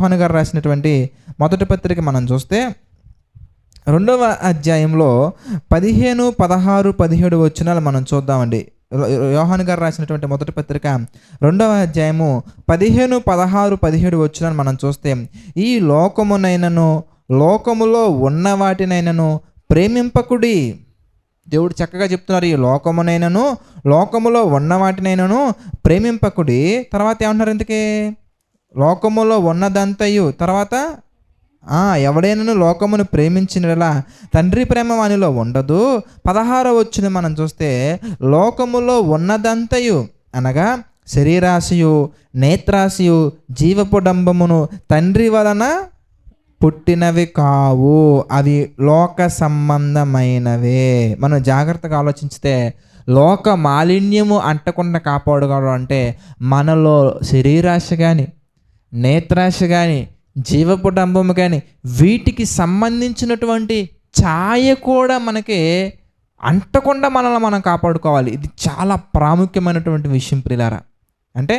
యోహాను గారు రాసినటువంటి మొదటి పత్రిక మనం చూస్తే 2వ అధ్యాయంలో 15, 16, 17 వచనాలు మనం చూద్దామండి. యోహాను గారు రాసినటువంటి మొదటి పత్రిక 2వ అధ్యాయము 15, 16, 17 వచనాలు మనం చూస్తే, ఈ లోకమునైనను లోకములో ఉన్న వాటినైనను ప్రేమింపకుడి. దేవుడు చక్కగా చెప్తున్నారు, ఈ లోకమునైనను లోకములో ఉన్న వాటినైనను ప్రేమింపకుడి. తర్వాత ఏమంటున్నారు ఇంతకీ? లోకములో ఉన్నదంతయు, తర్వాత ఎవడైనను లోకమును ప్రేమించినలా తండ్రి ప్రేమ వానిలో ఉండదు. 16వ వచనం మనం చూస్తే, లోకములో ఉన్నదంతయు అనగా శరీరాశయు, నేత్రాశయు, జీవపు డంబమును తండ్రి వలన పుట్టినవి కావు, అవి లోక సంబంధమైనవే. మనం జాగ్రత్తగా ఆలోచిస్తే, లోక మాలిన్యము అంటకుండా కాపాడుకోవడం అంటే మనలో శరీరాశ కానీ, నేత్రాశ కానీ, జీవపు డంబము కానీ, వీటికి సంబంధించినటువంటి ఛాయ కూడా మనకి అంటకుండా మనల్ని మనం కాపాడుకోవాలి. ఇది చాలా ప్రాముఖ్యమైనటువంటి విషయం ప్రియులారా. అంటే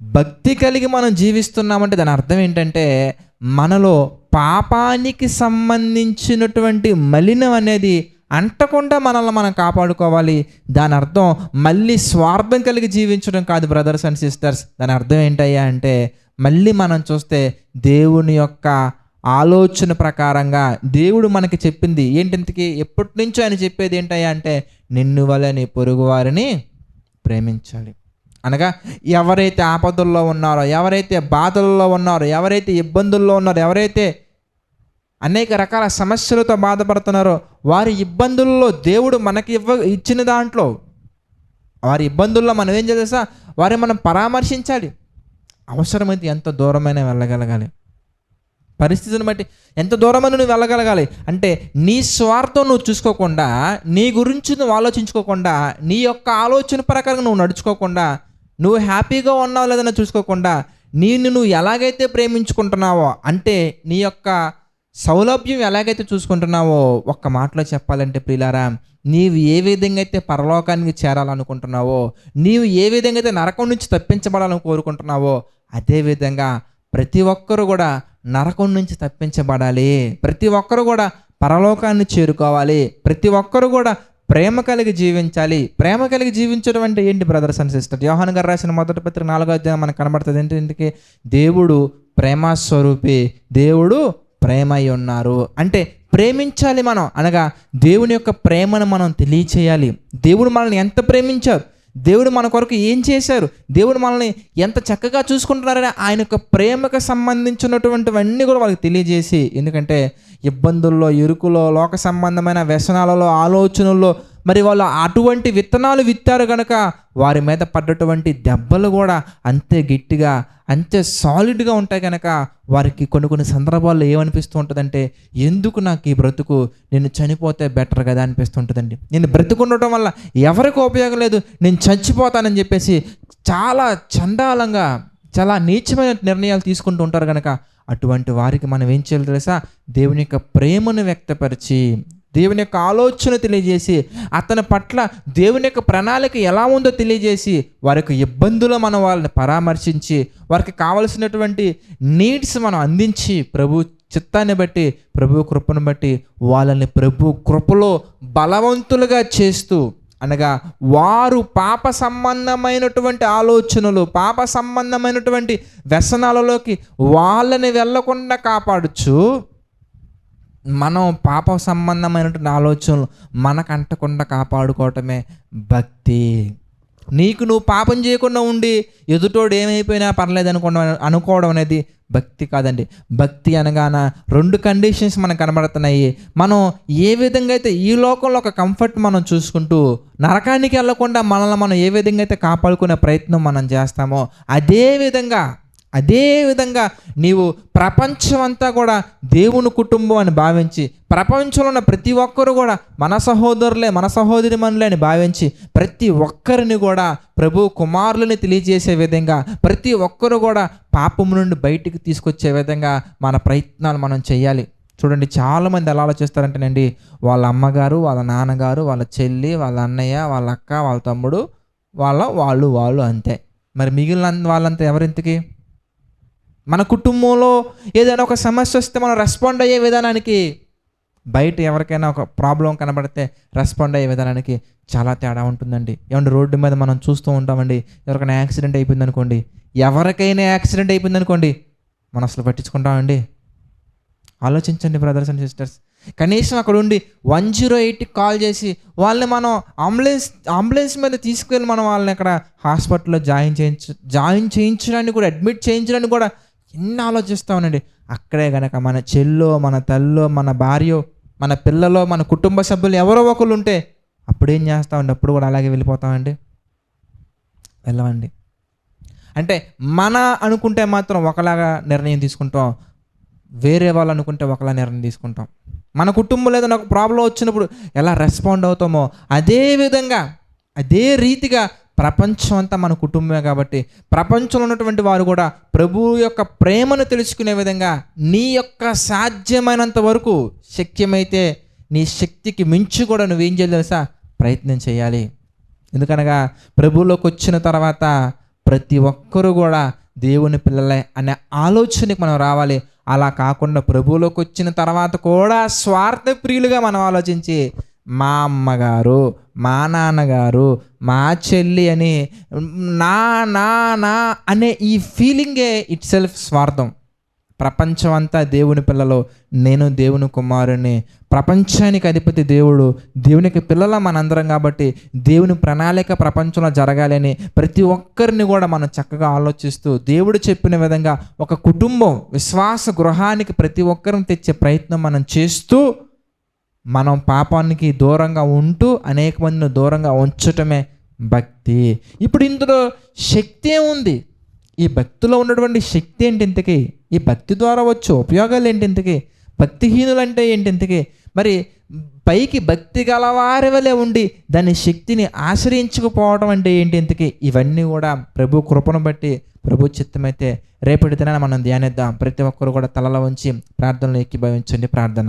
భక్తి కలిగి మనం జీవిస్తున్నామంటే దాని అర్థం ఏంటంటే, మనలో పాపానికి సంబంధించినటువంటి మలినం అనేది అంటకుండా మనల్ని మనం కాపాడుకోవాలి. దాని అర్థం మళ్ళీ స్వార్థం కలిగి జీవించడం కాదు బ్రదర్స్ అండ్ సిస్టర్స్. దాని అర్థం ఏంటయ్యా అంటే, మళ్ళీ మనం చూస్తే దేవుని యొక్క ఆలోచన ప్రకారంగా దేవుడు మనకి చెప్పింది ఏంటింతకి, ఎప్పటి నుంచో ఆయన చెప్పేది ఏంటయ్యా అంటే, నిన్ను వలె నీ పొరుగు వారిని ప్రేమించాలి. అనగా ఎవరైతే ఆపదల్లో ఉన్నారో, ఎవరైతే బాధల్లో ఉన్నారో, ఎవరైతే ఇబ్బందుల్లో ఉన్నారో, ఎవరైతే అనేక రకాల సమస్యలతో బాధపడుతున్నారో, వారి ఇబ్బందుల్లో దేవుడు మనకి ఇచ్చిన దాంట్లో, వారి ఇబ్బందుల్లో మనం ఏం చేసా వారిని మనం పరామర్శించాలి. అవసరమైతే ఎంత దూరమైనా వెళ్ళగలగాలి. పరిస్థితిని బట్టి ఎంత దూరమైన నువ్వు వెళ్ళగలగాలి. అంటే నీ స్వార్థం నువ్వు చూసుకోకుండా, నీ గురించి నువ్వు ఆలోచించుకోకుండా, నీ యొక్క ఆలోచన ప్రకారం నువ్వు నడుచుకోకుండా, నువ్వు హ్యాపీగా ఉన్నావు లేదని చూసుకోకుండా, నువ్వు ఎలాగైతే ప్రేమించుకుంటున్నావో, అంటే నీ యొక్క సౌలభ్యం ఎలాగైతే చూసుకుంటున్నావో, ఒక్క మాటలో చెప్పాలంటే ప్రియులారా, నీవు ఏ విధంగా అయితే పరలోకానికి చేరాలనుకుంటున్నావో, నీవు ఏ విధంగా అయితే నరకం నుంచి తప్పించబడాలని కోరుకుంటున్నావో, అదేవిధంగా ప్రతి ఒక్కరు కూడా నరకం నుంచి తప్పించబడాలి. ప్రతి ఒక్కరు కూడా పరలోకాన్ని చేరుకోవాలి. ప్రతి ఒక్కరు కూడా ప్రేమ కలిగి జీవించాలి. ప్రేమ కలిగి జీవించడం అంటే ఏంటి బ్రదర్స్ అండ్ సిస్టర్? యోహాను గారు రాసిన మొదటి పత్రిక 4వ అధ్యాయం మనకు కనబడుతుంది. ఏంటి? దేవుడు ప్రేమస్వరూపి, దేవుడు ప్రేమై ఉన్నారు. అంటే ప్రేమించాలి మనం, అనగా దేవుని యొక్క ప్రేమను మనం తెలియచేయాలి. దేవుడు మనల్ని ఎంత ప్రేమించారు, దేవుడు మన కొరకు ఏం చేశారు, దేవుడు మనల్ని ఎంత చక్కగా చూసుకుంటున్నారని ఆయన యొక్క ప్రేమకు సంబంధించినటువంటివన్నీ కూడా వాళ్ళకి తెలియజేసి, ఎందుకంటే ఇబ్బందుల్లో, ఇరుకులో, లోక సంబంధమైన వ్యసనాలలో, ఆలోచనల్లో మరి వాళ్ళు అటువంటి విత్తనాలు విత్తారు కనుక వారి మీద పడ్డటువంటి దెబ్బలు కూడా అంతే గట్టిగా, అంతే సాలిడ్గా ఉంటాయి కనుక వారికి కొన్ని సందర్భాల్లో ఏమనిపిస్తూ ఉంటుందంటే, ఎందుకు నాకు ఈ బ్రతుకు, నేను చనిపోతే బెటర్ కదా అనిపిస్తుంటుందండి. నేను బ్రతుకుండటం వల్ల ఎవరికి ఉపయోగం లేదు, నేను చచ్చిపోతానని చెప్పేసి చాలా చండాలంగా, చాలా నీచమైన నిర్ణయాలు తీసుకుంటూ ఉంటారు కనుక అటువంటి వారికి మనం ఏం చేయాలి తెలుసా? దేవుని యొక్క ప్రేమను వ్యక్తపరిచి, దేవుని యొక్క ఆలోచన తెలియజేసి, అతని పట్ల దేవుని యొక్క ప్రణాళిక ఎలా ఉందో తెలియజేసి, వారి యొక్క ఇబ్బందులు మనం వాళ్ళని పరామర్శించి, వారికి కావలసినటువంటి నీడ్స్ మనం అందించి, ప్రభు చిత్తాన్ని బట్టి, ప్రభు కృపను బట్టి వాళ్ళని ప్రభు కృపలో బలవంతులుగా చేస్తూ, అనగా వారు పాప సంబంధమైనటువంటి ఆలోచనలు, పాప సంబంధమైనటువంటి వ్యసనాలలోకి వాళ్ళని వెళ్ళకుండా కాపాడుచు, మనం పాప సంబంధమైనటువంటి ఆలోచనలు మనకు అంటకుండా కాపాడుకోవటమే భక్తి. నీకు నువ్వు పాపం చేయకుండా ఉండి ఎదుటోడు ఏమైపోయినా పర్లేదు అనుకోవడం అనేది భక్తి కాదండి. భక్తి అనగానే 2 కండిషన్స్ మనకు కనబడుతున్నాయి. మనం ఏ విధంగా అయితే ఈ లోకంలో ఒక కంఫర్ట్ మనం చూసుకుంటూ నరకానికి వెళ్ళకుండా మనల్ని మనం ఏ విధంగా అయితే కాపాడుకునే ప్రయత్నం మనం చేస్తామో, అదే విధంగా నీవు ప్రపంచం అంతా కూడా దేవుని కుటుంబం అని భావించి, ప్రపంచంలో ఉన్న ప్రతి ఒక్కరు కూడా మన సహోదరులే, మన సహోదరిమణులే అని భావించి, ప్రతి ఒక్కరిని కూడా ప్రభు కుమారులని తెలియజేసే విధంగా, ప్రతి ఒక్కరు కూడా పాపం నుండి బయటికి తీసుకొచ్చే విధంగా మన ప్రయత్నాలు మనం చేయాలి. చూడండి, చాలామంది ఎలా ఆలోచిస్తారంటేనండి, వాళ్ళ అమ్మగారు, వాళ్ళ నాన్నగారు, వాళ్ళ చెల్లి, వాళ్ళ అన్నయ్య, వాళ్ళ అక్క, వాళ్ళ తమ్ముడు, వాళ్ళు అంతే. మరి మిగిలిన వాళ్ళంతా ఎవరింతకి? మన కుటుంబంలో ఏదైనా ఒక సమస్య వస్తే మనం రెస్పాండ్ అయ్యే విధానానికి, బయట ఎవరికైనా ఒక ప్రాబ్లం కనబడితే రెస్పాండ్ అయ్యే విధానానికి చాలా తేడా ఉంటుందండి. ఏమంటే రోడ్డు మీద మనం చూస్తూ ఉంటామండి, ఎవరికైనా యాక్సిడెంట్ అయిపోయింది అనుకోండి, ఎవరికైనా యాక్సిడెంట్ అయిపోయింది అనుకోండి, మనం అసలు పట్టించుకుంటామండి? ఆలోచించండి బ్రదర్స్ అండ్ సిస్టర్స్. కనీసం అక్కడ ఉండి 108కి కాల్ చేసి వాళ్ళని మనం అంబులెన్స్ మీద తీసుకెళ్ళి మనం వాళ్ళని అక్కడ హాస్పిటల్లో జాయిన్ చేయించడానికి కూడా, అడ్మిట్ చేయించడానికి కూడా ఎన్ని ఆలోచిస్తామనండి. అక్కడే కనుక మన చెల్లో, మన తల్లో, మన భార్యో, మన పిల్లలో, మన కుటుంబ సభ్యులు ఎవరో ఒకరు ఉంటే అప్పుడేం చేస్తామండి? అప్పుడు కూడా అలాగే వెళ్ళిపోతామండి? వెళ్ళమండి. అంటే మన అనుకుంటే మాత్రం ఒకలాగా నిర్ణయం తీసుకుంటాం, వేరే వాళ్ళు అనుకుంటే ఒకలా నిర్ణయం తీసుకుంటాం. మన కుటుంబంలో ఏదైనా ఒక ప్రాబ్లం వచ్చినప్పుడు ఎలా రెస్పాండ్ అవుతామో అదే విధంగా, అదే రీతిగా ప్రపంచం అంతా మన కుటుంబమే కాబట్టి ప్రపంచంలో ఉన్నటువంటి వారు కూడా ప్రభువు యొక్క ప్రేమను తెలుసుకునే విధంగా నీ యొక్క సాధ్యమైనంత వరకు, శక్యమైతే నీ శక్తికి మించి కూడా నువ్వేం చేయాలి తెలుసా? ప్రయత్నం చేయాలి. ఎందుకనగా ప్రభువులోకి వచ్చిన తర్వాత ప్రతి ఒక్కరూ కూడా దేవుని పిల్లలే అనే ఆలోచనకి మనం రావాలి. అలా కాకుండా ప్రభువులోకి వచ్చిన తర్వాత కూడా స్వార్థ ప్రియులుగా మనం ఆలోచించి మా అమ్మగారు, మా నాన్నగారు, మా చెల్లి అని నా నా నా అనే ఈ ఫీలింగే ఇట్ సెల్ఫ్ స్వార్థం. ప్రపంచం అంతా దేవుని పిల్లలు, నేను దేవుని కుమారుని, ప్రపంచానికి అధిపతి దేవుడు, దేవునికి పిల్లల మనందరం కాబట్టి దేవుని ప్రణాళిక ప్రపంచంలో జరగాలని ప్రతి ఒక్కరిని కూడా మనం చక్కగా ఆలోచిస్తూ దేవుడు చెప్పిన విధంగా ఒక కుటుంబం, విశ్వాస గృహానికి ప్రతి ఒక్కరిని తెచ్చే ప్రయత్నం మనం చేస్తూ, మనం పాపానికి దూరంగా ఉంటూ అనేక మందిని దూరంగా ఉంచటమే భక్తి. ఇప్పుడు ఇందులో శక్తి ఏముంది? ఈ భక్తిలో ఉన్నటువంటి శక్తి ఏంటి ఇంతకీ? ఈ భక్తి ద్వారా వచ్చే ఉపయోగాలు ఏంటి ఇంతకీ? భక్తిహీనులు అంటే ఏంటి ఇంతకీ? మరి పైకి భక్తి గలవారి వలె ఉండి దాని శక్తిని ఆశ్రయించకపోవడం అంటే ఏంటి ఇంతకీ? ఇవన్నీ కూడా ప్రభు కృపను బట్టి, ప్రభు చిత్తమైతే రేపటి దినాన మనం ధ్యానిద్దాం. ప్రతి ఒక్కరు కూడా తలలో ఉంచి ప్రార్థనలో ఏకీభవించండి. ప్రార్థన.